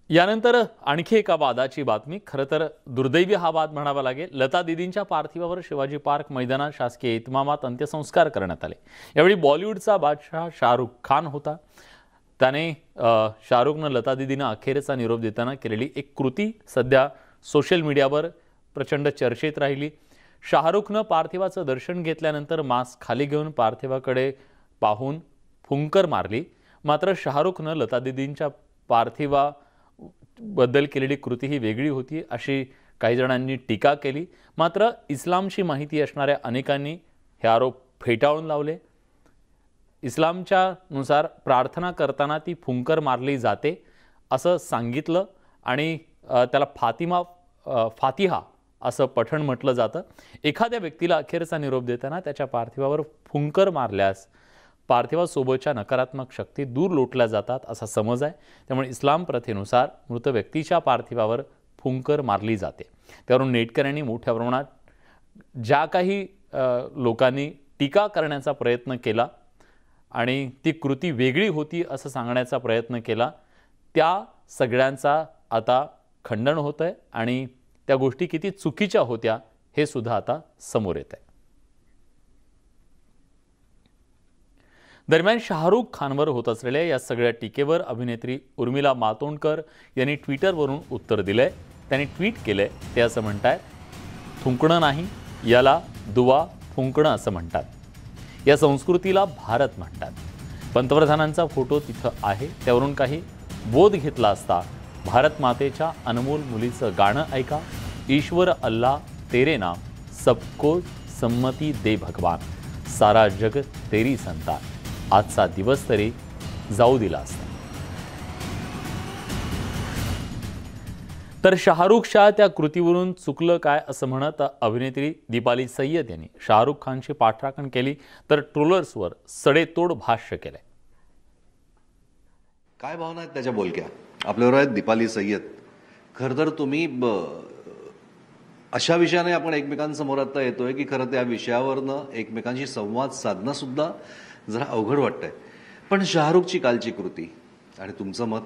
यानंतर आणखी एका वादाची बातमी. खरं तर दुर्दैवी हा वाद म्हणावा लागेल. लता दीदींच्या पार्थिवावर शिवाजी पार्क मैदानात शासकीय इतमामात अंत्यसंस्कार करण्यात आले. यावेळी बॉलिवूडचा बादशाह शाहरुख खान होता. त्याने शाहरुखनं लता दीदींना अखेरचा निरोप देताना केलेली एक कृती सध्या सोशल मीडियावर प्रचंड चर्चेत राहिली. शाहरुखनं पार्थिवाचं दर्शन घेतल्यानंतर मास्क खाली घेऊन पार्थिवाकडे पाहून फुंकर मारली. मात्र शाहरुखनं लता दीदींच्या पार्थिवाबद्दल केलेली कृती ही वेगळी होती अशी काही जणांनी टीका केली. मात्र इस्लामची माहिती असणाऱ्या अनेकांनी हे आरोप फेटाळून लावले. इस्लामच्या नुसार प्रार्थना करताना ती फुंकर मारली जाते असं सांगितलं आणि त्याला फातिहा असं पठण म्हटलं जातं. एखाद्या व्यक्तीला अखेरचा निरोप देताना त्याच्या पार्थिवावर फुंकर मारल्यास पार्थिवासोबतच्या नकारात्मक शक्ती दूर लोटल्या जातात असा समज आहे. त्यामुळे इस्लाम प्रथेनुसार मृत व्यक्तीच्या पार्थिवावर फुंकर मारली जाते. त्यावरून नेटकऱ्यांनी मोठ्या प्रमाणात ज्या काही लोकांनी टीका करण्याचा प्रयत्न केला आणि ती कृती वेगळी होती असं सांगण्याचा प्रयत्न केला, त्या सगळ्यांचा आता खंडन होतं आहे आणि त्या गोष्टी किती चुकीच्या होत्या हे सुद्धा आता समोर येत आहे. दरम्यान शाहरुख खानवर होत असलेल्या या सगळ्या टीकेवर अभिनेत्री उर्मिला मातोंडकर यांनी ट्विटरवरून उत्तर दिलंय. त्यांनी ट्विट केलंय. ते असं म्हणतात, थुंकणं नाही याला दुवा फुंकणं असं म्हणतात. या संस्कृतीला भारत म्हणतात. पंतप्रधानांचा फोटो तिथं आहे. त्यावरून काही बोध घेतला असता भारत मातेच्या अनमोल मुलीचं गाणं ऐका. ईश्वर अल्लाह तेरे नाम सबको सम्मती दे भगवान, सारा जग तेरी संतान. आजचा दिवस तरी जाऊ दिला असता. तर शाहरुखच्या त्या कृतीवरून चुकलं काय असं म्हणत अभिनेत्री दीपाली सय्यद यांनी शाहरुख खानची पाठराखण केली तर ट्रोलर्सवर सडेतोड भाष्य केलंय. काय भावना आहेत त्याच्या बोलक्या. आपल्याबरोबर आहेत दीपाली सय्यद. खरं तर तुम्ही अशा विषयाने आपण एकमेकांसमोर आता येतोय की खरं त्या विषयावरनं एकमेकांशी संवाद साधणं सुद्धा जरा अवघड वाटतंय. पण शाहरुखची कालची कृती आणि तुमचं मत.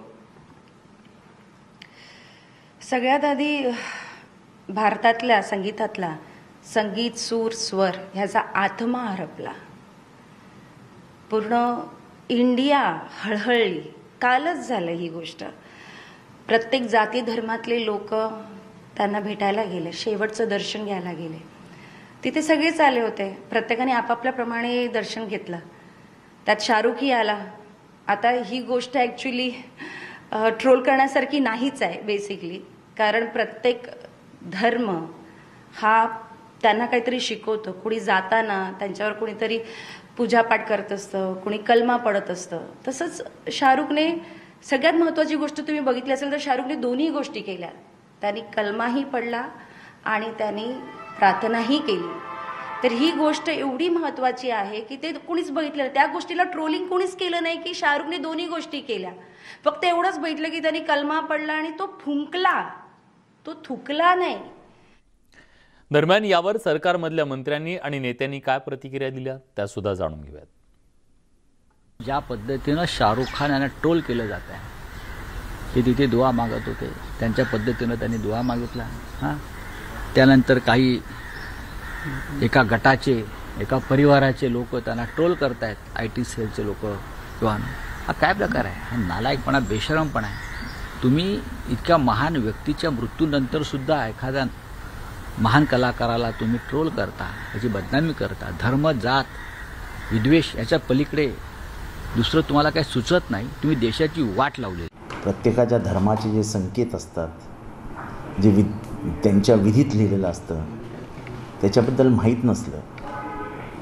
सगळ्यात आधी भारतातल्या संगीतातला संगीत, सूर, स्वर ह्याचा आत्मा हरपला. पूर्ण इंडिया हळहळली. कालच झालं ही गोष्ट. प्रत्येक जाती धर्मातले लोक त्यांना भेटायला गेले, शेवटचं दर्शन घ्यायला गेले. तिथे सगळेच आले होते. प्रत्येकाने आपापल्याप्रमाणे दर्शन घेतलं. त्यात शाहरुखही आला. आता ही गोष्ट ॲक्च्युली ट्रोल करण्यासारखी नाहीच आहे बेसिकली. कारण प्रत्येक धर्म हा त्यांना काहीतरी शिकवतो. कुणी जाताना त्यांच्यावर कुणीतरी पूजापाठ करत असतं, कुणी कलमा पडत असतं. तसंच शाहरुखने सगळ्यात महत्त्वाची गोष्ट तुम्ही बघितली असेल तर शाहरुखने दोन्ही गोष्टी केल्या. त्यांनी कलमाही पडला आणि त्यांनी प्रार्थनाही केली. तर ही गोष्ट एवढी महत्त्वाची आहे की ते कुणीच बघितलं. त्या गोष्टीला ट्रोलिंग कुणीच केलं नाही की शाहरुखने दोन्ही गोष्टी केल्या. फक्त एवढंच बघितलं की त्यांनी कलमा पडला आणि तो फुंकला, तो थुकला नाही. दरम्यान यावर सरकारमधल्या मंत्र्यांनी आणि नेत्यांनी काय प्रतिक्रिया दिल्या त्या सुद्धा जाणून घेऊयात. ज्या पद्धतीनं शाहरुख खान यांना ट्रोल केलं जात आहे, ते तिथे दुआ मागत होते, त्यांच्या पद्धतीनं त्यांनी दुआ मागितला. त्यानंतर काही एका गटाचे, एका परिवाराचे लोक त्यांना ट्रोल करतायत, IT सेलचे लोक किंवा. हा काय प्रकार आहे? हा नालायकपणा, बेशरमपणा आहे. तुम्ही इतक्या महान व्यक्तीच्या मृत्यूनंतर सुद्धा एखाद्या महान कलाकाराला तुम्ही ट्रोल करता, त्याची बदनामी करता. धर्म, जात, विद्वेष याच्या पलीकडे दुसरं तुम्हाला काही सुचत नाही. तुम्ही देशाची वाट लावली. प्रत्येकाच्या धर्माचे जे संकेत असतात, जे त्यांच्या विधीत लिहिलेलं असतं, त्याच्याबद्दल माहीत नसलं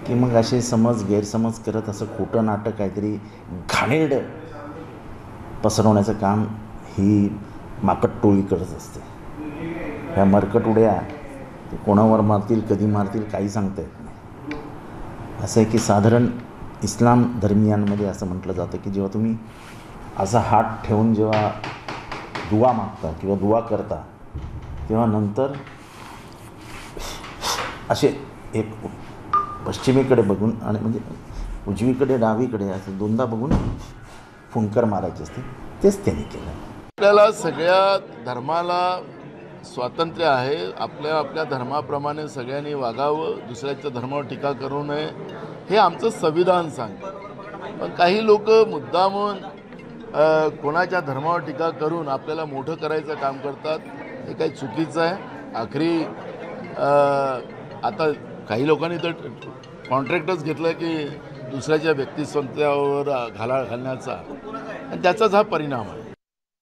की मग असे गैरसमज करत असं खोटं नाटक काहीतरी घाणेरड पसरवण्याचं काम ही माकट टोळी करत असते. ह्या मरकट उड्या ते कोणावर मारतील, कधी मारतील, काही सांगता येत नाही. असं आहे की साधारण इस्लाम धर्मियांमध्ये असं म्हटलं जातं की जेव्हा तुम्ही असा हात ठेवून जेव्हा दुआ मागता किंवा दुआ करता तेव्हा नंतर असे एक पश्चिमेकडे बघून आणि म्हणजे उजवीकडे डावीकडे असं दोनदा बघून फुंकर मारायचे असते. तेच त्यांनी केलं. आपल्याला सगळ्या धर्माला स्वातंत्र्य आहे, आपल्या आपल्या धर्माप्रमाणे सगळ्यांनी वागावं, दुसऱ्याच्या धर्मावर टीका करू नये हे आमचं संविधान सांगतं. पण काही लोक मुद्दामून कोणाच्या धर्मावर टीका करून आपल्याला मोठं करायचं काम करतात, हे काही चुकीचं आहे. आखरी आता काही लोकांनी तर कॉन्ट्रॅक्टच घेतलं की दुसऱ्याच्या व्यक्तिस्वातंत्र्यावर घाला घालण्याचा, आणि त्याचाच हा परिणाम आहे.